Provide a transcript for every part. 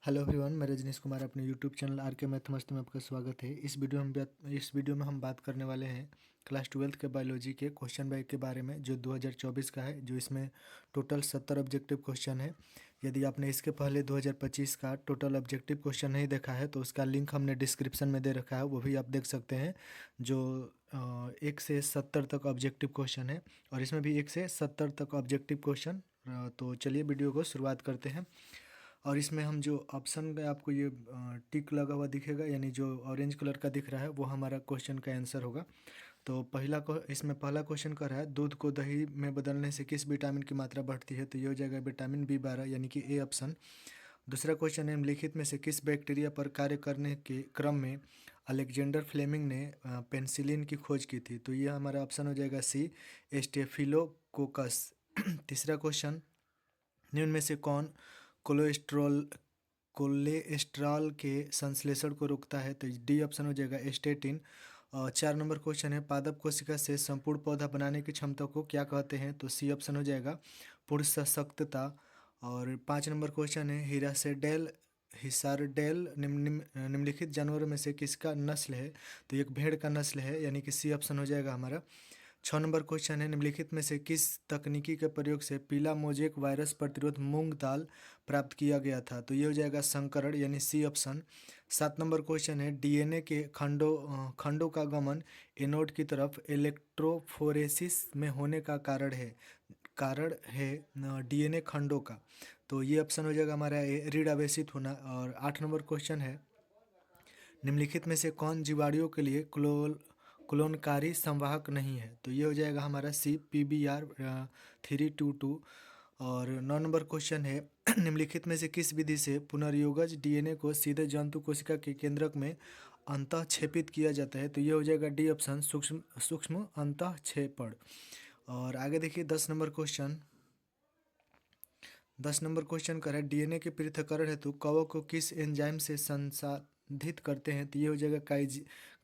Hello everyone, मैं रजनीश कुमार अपने YouTube channel are के मैथमेटिक्स में आपका स्वागत है। इस वीडियो में हम बात करने वाले हैं क्लास 12 के बायोलॉजी के क्वेश्चन बैंक के बारे में, जो 2024 का है, जो इसमें टोटल 70 ऑब्जेक्टिव क्वेश्चन है। यदि आपने इसके पहले 2025 का टोटल ऑब्जेक्टिव क्वेश्चन नहीं देखा है तो उसका लिंक हमने डिस्क्रिप्शन में दे रखा है, वो भी आप देख सकते हैं। जो 1 से 70 तक ऑब्जेक्टिव क्वेश्चन है और इसमें भी 1 से 70 तक ऑब्जेक्टिव क्वेश्चन। तो चलिए वीडियो को शुरुआत करते हैं। और इसमें हम जो ऑप्शन में आपको ये टिक लगा हुआ दिखेगा, यानी जो ऑरेंज कलर का दिख रहा है, वो हमारा क्वेश्चन का आंसर होगा। तो इसमें पहला क्वेश्चन कर रहा है, दूध को दही में बदलने से किस विटामिन की मात्रा बढ़ती है? तो ये हो जाएगा विटामिन B12, यानी कि ए ऑप्शन। दूसरा क्वेश्चन है, निम्नलिखित में से किस बैक्टीरिया पर कार्य करने के क्रम में अलेक्जेंडर फ्लेमिंग ने पेनिसिलिन की खोज की थी? तो ये हमारा ऑप्शन हो जाएगा सी, स्टेफिलोकोकस। तीसरा क्वेश्चन, निम्न में से कौन कोलेस्ट्रॉल के संश्लेषण को रोकता है? तो डी ऑप्शन हो जाएगा स्टेटिन। और 4 नंबर क्वेश्चन है, पादप कोशिका से संपूर्ण पौधा बनाने की क्षमता को क्या कहते हैं? तो सी ऑप्शन हो जाएगा पूर्ण सशक्तता। और 5 नंबर क्वेश्चन है, हिसारडेल निम्नलिखित जानवरों में से किसका नस्ल है? तो एक भेड़ का नस्ल है, यानी कि सी ऑप्शन हो जाएगा हमारा। 6 नंबर क्वेश्चन है, निम्नलिखित में से किस तकनीकी के प्रयोग से पीला मोजेक वायरस प्रतिरोध मूंग दाल प्राप्त किया गया था? तो ये हो जाएगा संकरण, यानी सी ऑप्शन। 7 नंबर क्वेश्चन है, डीएनए के खंडों का गमन एनोड की तरफ इलेक्ट्रोफोरेसिस में होने का कारण है डीएनए खंडों का। तो ये ऑप्शन हो जाएगा हमारा ए, रीढ़ आवेशित होना। और 8 नंबर क्वेश्चन है, निम्नलिखित में से कौन जीवाणुओं के लिए क्लोनकारी संवाहक नहीं है? तो ये हो जाएगा हमारा सी, PBr322। और 9 नंबर क्वेश्चन है, निम्नलिखित में से किस विधि से पुनर्योगज डीएनए को सीधे जंतु कोशिका के केंद्रक में अंतःक्षेपित किया जाता है? तो ये हो जाएगा डी ऑप्शन, सूक्ष्म सूक्ष्म अंतःक्षेपण। और आगे देखिए 10 नंबर क्वेश्चन कर है, डीएनए के पृथक्करण हेतु कवक को किस एंजाइम से संसाधित करते हैं? तो ये हो जाएगा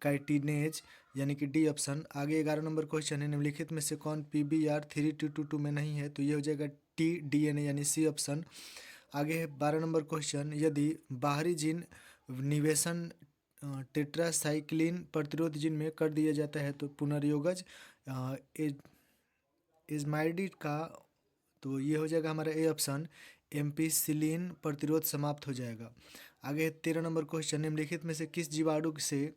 काइटिनेज, यानी कि डी ऑप्शन। आगे 11 नंबर क्वेश्चन है, निम्नलिखित में से कौन PBr322 में नहीं है? तो ये हो जाएगा टी, डीएनए, यानी सी ऑप्शन। आगे है 12 नंबर क्वेश्चन, यदि बाहरी जीन निवेशन टेट्रासाइक्लिन प्रतिरोध जीन में कर दिया जाता है तो पुनर्योगज इजमाइडिड का, तो ये हो जाएगा हमारा ए ऑप्शन, एम्पिसिलिन प्रतिरोध समाप्त हो जाएगा। आगे 13 नंबर क्वेश्चन, निम्नलिखित में से किस जीवाणु से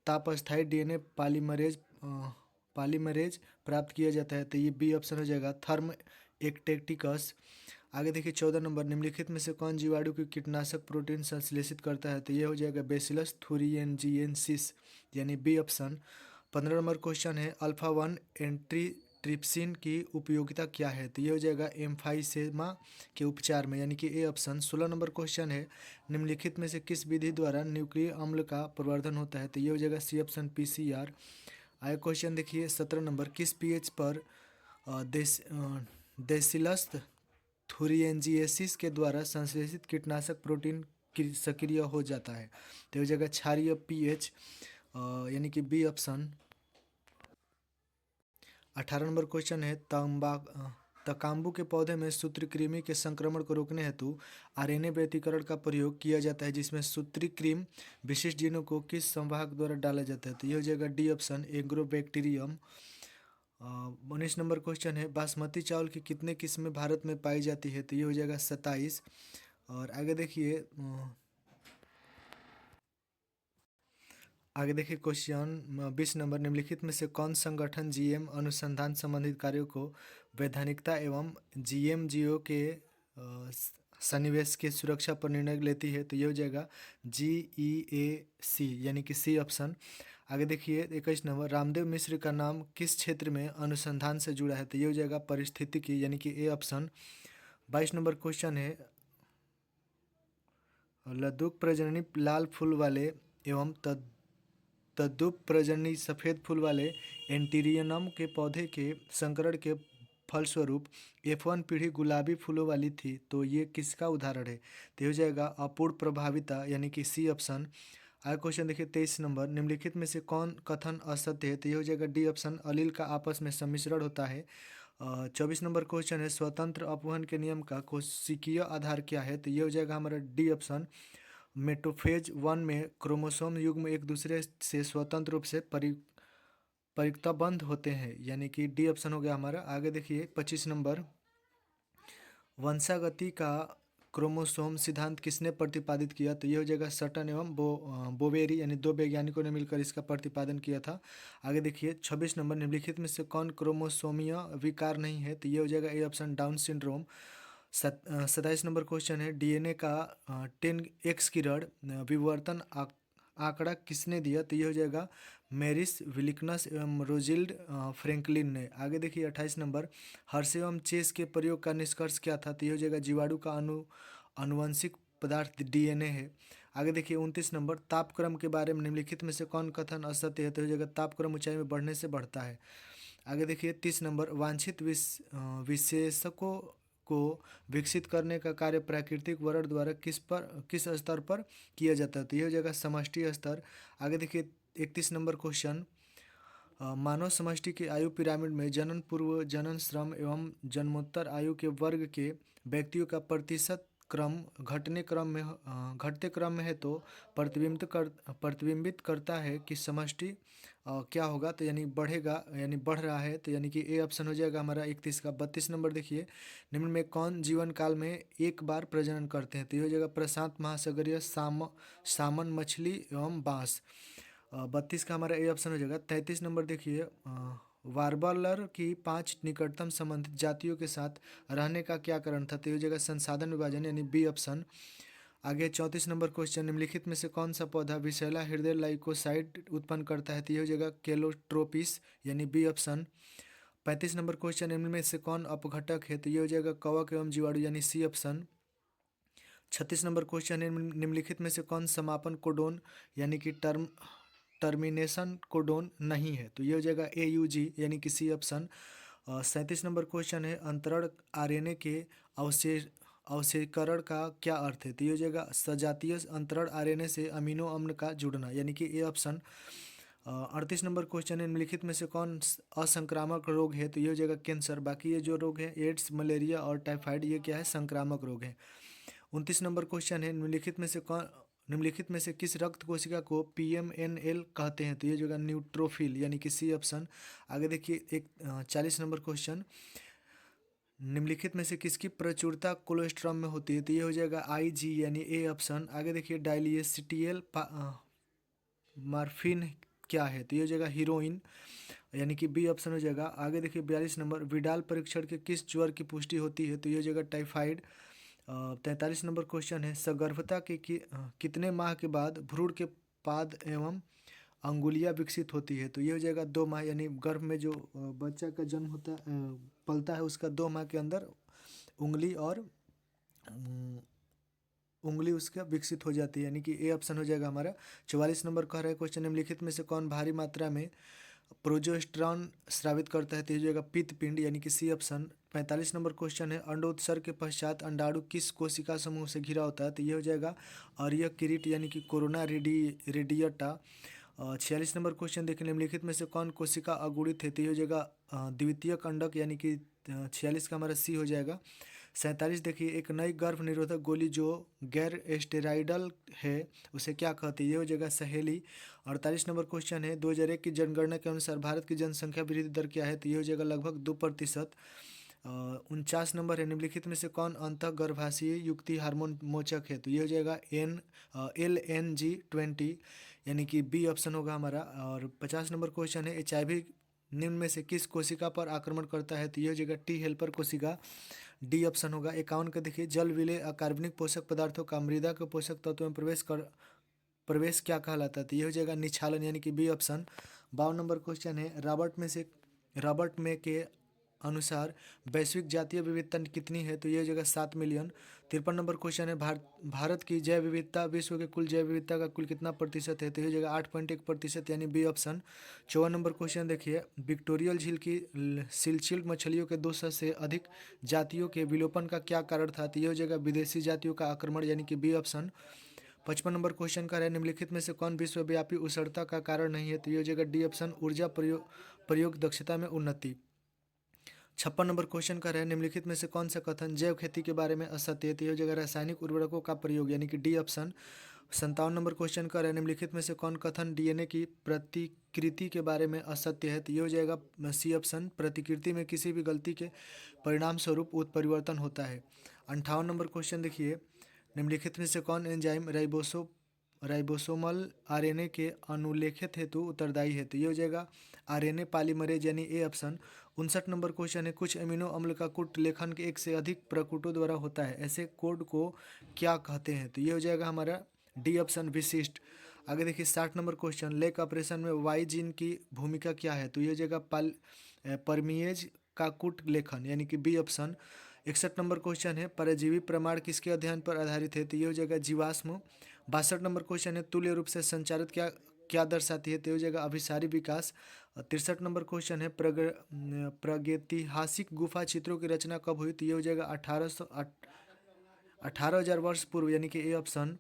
तापस्थायी डीएनए पॉलीमरेज प्राप्त किया जाता है? तो ये बी ऑप्शन हो जाएगा, थर्म एक्टेटिकस। आगे देखिए 14 नंबर, निम्नलिखित में से कौन जीवाणु की कीटनाशक प्रोटीन संश्लेषित करता है? तो ये हो जाएगा बेसिलस थुरिनजिएंसिस, यानी बी ऑप्शन। 15 नंबर क्वेश्चन है, अल्फा 1 एंट्री ट्रिप्सिन की उपयोगिता क्या है? तो ये हो जाएगा एम्फाइसेमा के उपचार में, यानी कि ए ऑप्शन। 16 नंबर क्वेश्चन है, निम्नलिखित में से किस विधि द्वारा न्यूक्लिक अम्ल का प्रवर्धन होता है? तो ये हो जाएगा सी ऑप्शन, PCR। आगे क्वेश्चन देखिए 17 नंबर, किस पीएच पर देसिलस थुरिएंजिएसिस के द्वारा संश्लेषित कीटनाशक प्रोटीन सक्रिय हो जाता है? तो ये हो जाएगा क्षारीय pH, यानी कि बी ऑप्शन। 18 नंबर क्वेश्चन है, तकाम्बू के पौधे में सूत्रकृमि के संक्रमण को रोकने हेतु आरएनए व्यतिकरण का प्रयोग किया जाता है, जिसमें सूत्रकृमि विशिष्ट जीनों को किस संवाहक द्वारा डाला जाता है? तो ये हो जाएगा D option, agrobacterium. 19 number question है, बासमती चावल की कितने किस्में भारत में पाई जाती है? तो ये हो जाएगा 27। और आगे देखिए क्वेश्चन 20 नंबर, निम्नलिखित में से कौन संगठन जीएम अनुसंधान संबंधित कार्यों को वैधानिकता एवं जीएमजीओ के सन्निवेश की सुरक्षा पर निर्णय लेती है? तो ये हो जाएगा GEAC, यानी कि सी ऑप्शन। आगे देखिए 21 नंबर, रामदेव मिश्र का नाम किस क्षेत्र में अनुसंधान से जुड़ा है? तो ये हो जाएगा पारिस्थितिकी, यानी कि ए ऑप्शन। 22 नंबर क्वेश्चन है, लद्दुक प्रजननी लाल फूल वाले एवं तद्दुप प्रजननी सफ़ेद फूल वाले एंटीरियनम के पौधे के संकरण के फलस्वरूप F1 पीढ़ी गुलाबी फूलों वाली थी। तो ये किसका उदाहरण है? तो हो जाएगा अपूर्ण प्रभाविता, यानी कि सी ऑप्शन। आगे क्वेश्चन देखिए 23 नंबर, निम्नलिखित में से कौन कथन असत्य है? तो ये हो जाएगा डी ऑप्शन, अलील का आपस में सम्मिश्रण होता है। 24 नंबर क्वेश्चन है, स्वतंत्र अपवहन के नियम का कोशिकीय आधार क्या है? तो ये हो जाएगा हमारा डी ऑप्शन। मेटोफेज 1 में क्रोमोसोम युग्म एक दूसरे से स्वतंत्र रूप से परिक्तबंध होते हैं, यानी कि डी ऑप्शन हो गया हमारा। आगे देखिए 25 नंबर, वंशागति का क्रोमोसोम सिद्धांत किसने प्रतिपादित किया? तो ये हो जाएगा सटन एवं बोवेरी, यानी दो वैज्ञानिकों ने मिलकर इसका प्रतिपादन किया था। आगे देखिए 26 नंबर, निम्नलिखित में से कौन क्रोमोसोमीय विकार नहीं है? तो ये हो जाएगा A option, down syndrome. 27 number question है, डीएनए का 10x किरण विवर्तन आंकड़ा किसने दिया? तो ये हो जाएगा मैरिस विलिकनस एवं रोजिल्ड फ्रैंकलिन ने। आगे देखिए 28 नंबर, हर्षे एवं चेस के प्रयोग का निष्कर्ष क्या था? तो ये हो जाएगा जीवाणु का अनुवांशिक पदार्थ डीएनए है। आगे देखिए 29 नंबर, तापक्रम के बारे में निम्नलिखित में से कौन कथन असत्य है? तो हो जाएगा तापक्रम ऊंचाई में बढ़ने से बढ़ता है। आगे देखिए 30 नंबर, वांछित विशेषकों को विकसित करने का कार्य प्राकृतिक वर्ण द्वारा किस स्तर पर किया जाता है? तो ये हो जाएगा समष्टि स्तर। आगे देखिए 31 नंबर क्वेश्चन, मानव समष्टि की आयु पिरामिड में जनन पूर्व, जनन, श्रम एवं जन्मोत्तर आयु के वर्ग के व्यक्तियों का प्रतिशत क्रम घटते क्रम में है, तो प्रतिबिंबित करता है कि समष्टि क्या होगा? तो यानी बढ़ेगा, यानी बढ़ रहा है, तो यानी कि ए ऑप्शन हो जाएगा हमारा 31 का। 32 नंबर देखिए, निम्न में कौन जीवन काल में एक बार प्रजनन करते हैं? तो ये हो जाएगा प्रशांत महासागरीय सामन मछली एवं बांस। 32 का हमारा ए ऑप्शन हो जाएगा। 33 नंबर देखिए, वार्बलर की 5 निकटतम संबंधित जातियों के साथ रहने का क्या कारण था? तो ये हो जाएगा संसाधन विभाजन, यानी बी ऑप्शन। आगे 34 नंबर क्वेश्चन, निम्नलिखित में से कौन सा पौधा विषैला हृदय लाइकोसाइड उत्पन्न करता है? तो ये हो जाएगा केलोट्रोपिस, यानी बी ऑप्शन। 35 नंबर क्वेश्चन, निम्न में से कौन अपघटक है? तो ये हो जाएगा कवक एवं जीवाणु, यानी सी ऑप्शन। 36 नंबर क्वेश्चन है, निम्नलिखित में से कौन समापन कोडोन, यानी कि टर्मिनेशन कोडोन नहीं है? तो ये हो जाएगा AUG, यानी कि सी ऑप्शन। 37 नंबर क्वेश्चन है, अंतरण आरएनए के अवशेषीकरण का क्या अर्थ है? तो ये हो जाएगा सजातीय अंतरण आरएनए से अमीनो अम्ल का जुड़ना, यानी कि ए ऑप्शन। 38 नंबर क्वेश्चन है, निम्नलिखित में से कौन असंक्रामक रोग है? तो ये हो जाएगा कैंसर। बाकी ये जो रोग है, एड्स, मलेरिया और टाइफाइड, ये क्या है? संक्रामक रोग है। 29 नंबर क्वेश्चन है, निम्नलिखित में से किस रक्त कोशिका को PMNL कहते हैं? तो ये जो है न्यूट्रोफिल, यानी कि सी ऑप्शन। आगे देखिए 40 नंबर क्वेश्चन, निम्नलिखित में से किसकी प्रचुरता कोलेस्ट्रॉल में होती है? तो ये हो जाएगा IG, यानी ए ऑप्शन। आगे देखिए डायलिएसिटियल मार्फिन क्या है? तो ये हो जाएगा हीरोइन, यानी कि बी ऑप्शन हो जाएगा। आगे देखिए 42 नंबर, विडाल परीक्षण के किस ज्वर की पुष्टि होती है? तो ये हो जाएगा टाइफाइड। 43 नंबर क्वेश्चन है, सगर्भता के कितने माह के बाद भ्रूण के पाद एवं अंगुलियां विकसित होती है? तो ये हो जाएगा 2 माह, यानी गर्भ में जो बच्चा का जन्म होता पलता है, उसका 2 माह के अंदर उंगली और उंगली उसका विकसित हो जाती है, यानी कि ए ऑप्शन हो जाएगा हमारा। 44 नंबर कह रहा है क्वेश्चन, निम्नलिखित में से कौन भारी मात्रा में प्रोजेस्टेरॉन स्रावित करता है? तो ये हो जाएगा पित्त पिंड, यानी कि सी ऑप्शन। 45 नंबर क्वेश्चन है, अंडोत्सर्ग के पश्चात अंडाणु किस कोशिका समूह से घिरा होता है? तो ये हो जाएगा आर्य किरीट, यानी कि कोरोना रेडियटा। 46 नंबर क्वेश्चन देखिए, निम्नलिखित में से कौन कोशिका अगुणित है? तो ये हो जाएगा द्वितीयक अंडक, यानी कि 46 का हमारा सी हो जाएगा। 47 देखिए, एक नई गर्भ निरोधक गोली जो गैर स्टेरॉइडल है उसे क्या कहते हैं? ये हो जाएगा सहेली। 48 नंबर क्वेश्चन है, 2001 की जनगणना के अनुसार भारत की जनसंख्या वृद्धि दर क्या है? तो ये हो जाएगा लगभग 2%। 49 नंबर है, निम्नलिखित में से कौन अंतः गर्भाशयी युक्ति हार्मोन मोचक है? तो ये हो जाएगा LNG20, यानी कि बी ऑप्शन होगा हमारा। और 50 नंबर क्वेश्चन है, HIV निम्न में से किस कोशिका पर आक्रमण करता है? तो ये हो जाएगा T हेल्पर कोशिका, डी ऑप्शन होगा। 51 का देखिए, जल विलेय अकार्बनिक पोषक पदार्थों का मृदा के पोषक तत्वों में प्रवेश क्या कहलाता है? तो ये हो जाएगा निक्षालन, यानी कि बी ऑप्शन। 52 नंबर क्वेश्चन है, रॉबर्ट में के अनुसार वैश्विक जातीय विविधता कितनी है? तो ये हो जाएगा 7 मिलियन। 53 नंबर क्वेश्चन है, भारत की जैव विविधता विश्व के कुल जैव विविधता का कुल कितना प्रतिशत है? तो ये हो जाएगा 8.1%, यानी बी ऑप्शन। 54 नंबर क्वेश्चन देखिए, विक्टोरियल झील की सिलचिल मछलियों के 200 से अधिक जातियों के विलोपन का क्या कारण था? तो ये हो जाएगा विदेशी जातियों का आक्रमण, यानी कि बी ऑप्शन। 55 नंबर क्वेश्चन का है, निम्नलिखित में से कौन विश्वव्यापी उष्णता का कारण नहीं है? तो ये हो जाएगा डी ऑप्शन, ऊर्जा प्रयोग दक्षता में उन्नति। 56 नंबर क्वेश्चन कर रहे हैं निम्नलिखित में से कौन सा कथन जैव खेती के बारे में असत्य है, तो ये हो जाएगा रासायनिक उर्वरकों का प्रयोग यानी कि डी ऑप्शन। 57 नंबर क्वेश्चन कर रहे हैं निम्नलिखित में से कौन कथन डीएनए की प्रतिकृति के बारे में असत्य है, तो ये हो जाएगा सी ऑप्शन। प्रतिकृति में किसी भी गलती के परिणाम स्वरूप उत्परिवर्तन होता है। 58 नंबर क्वेश्चन देखिए निम्नलिखित में से कौन एंजाइम राइबोसोमल आरएनए के अनुलेखित हेतु उत्तरदायी है, तो ये हो जाएगा आरएनए पॉलीमरेज यानी ए ऑप्शन। 59 नंबर क्वेश्चन है कुछ अमीनो अम्ल का कूट लेखन के एक से अधिक प्रकूटों द्वारा होता है, ऐसे कोड को क्या कहते हैं, तो ये हो जाएगा हमारा डी ऑप्शन विशिष्ट। आगे देखिए 60 नंबर क्वेश्चन लेक ऑपरेशन में वाई जीन की भूमिका क्या है, तो ये हो जाएगा परमिएज का कूट लेखन यानी कि बी ऑप्शन। 61 नंबर क्वेश्चन है परजीवी प्रमाण किसके अध्ययन पर आधारित है, तो ये हो जाएगा जीवाश्म। 62 नंबर क्वेश्चन है तुल्य रूप से संचारित क्या क्या दर्शाती है, तो हो जाएगा अभिसारी विकास। 63 नंबर क्वेश्चन है प्रागैतिहासिक गुफा चित्रों की रचना कब हुई, तो ये हो जाएगा 18,000 वर्ष पूर्व यानी कि ए ऑप्शन।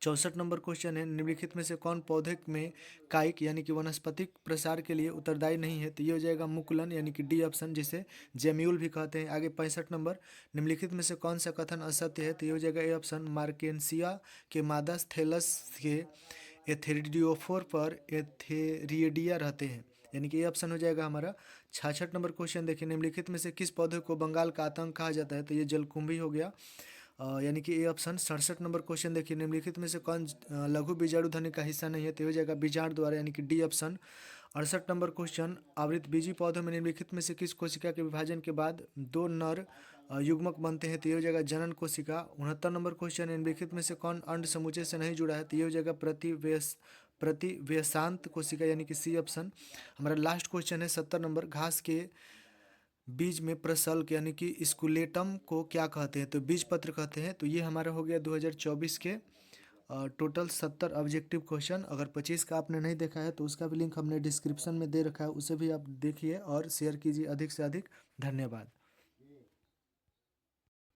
64 नंबर क्वेश्चन है निम्नलिखित में से कौन पौधे में कायिक यानी कि वनस्पतिक प्रसार के लिए उत्तरदायी नहीं है, तो ये हो जाएगा मुकुलन यानी कि डी ऑप्शन जिसे जेम्यूल भी कहते हैं। आगे 65 नंबर निम्नलिखित में से कौन सा कथन असत्य है, तो ये हो जाएगा ए ऑप्शन मार्केंसिया के मादा थैलस के एथेरिडियोफोर पर एथेरिडिया रहते हैं यानी कि ये ऑप्शन हो जाएगा हमारा। 66 नंबर क्वेश्चन देखिए निम्नलिखित में से किस पौधे को बंगाल का आतंक कहा जाता है, तो ये जलकुंभी हो गया यानी कि ए ऑप्शन। 67 नंबर क्वेश्चन देखिए निम्नलिखित में से कौन लघु बीजाणु ध्वनि का हिस्सा नहीं है, तो हो जाएगा बीजांड द्वारा यानी कि डी ऑप्शन। 68 नंबर क्वेश्चन आवृतबीजी पौधों में निम्नलिखित में से किस कोशिका के विभाजन के बाद दो नर युग्मक बनते हैं, तो ये हो जाएगा जनन कोशिका। 69 नंबर क्वेश्चन निम्नलिखित में से कौन अंड समूचे से नहीं जुड़ा है, तो ये हो जाएगा प्रतिव्यसांत कोशिका यानी कि सी ऑप्शन। हमारा लास्ट क्वेश्चन है 70 नंबर घास के बीज में प्रसल्क यानी कि स्कुलेटम को क्या कहते हैं, तो बीज पत्र कहते हैं। तो ये हमारा हो गया 2024 के टोटल 70 ऑब्जेक्टिव क्वेश्चन। अगर 25 का आपने नहीं देखा है तो उसका भी लिंक हमने डिस्क्रिप्शन में दे रखा है, उसे भी आप देखिए और शेयर कीजिए अधिक से अधिक। धन्यवाद।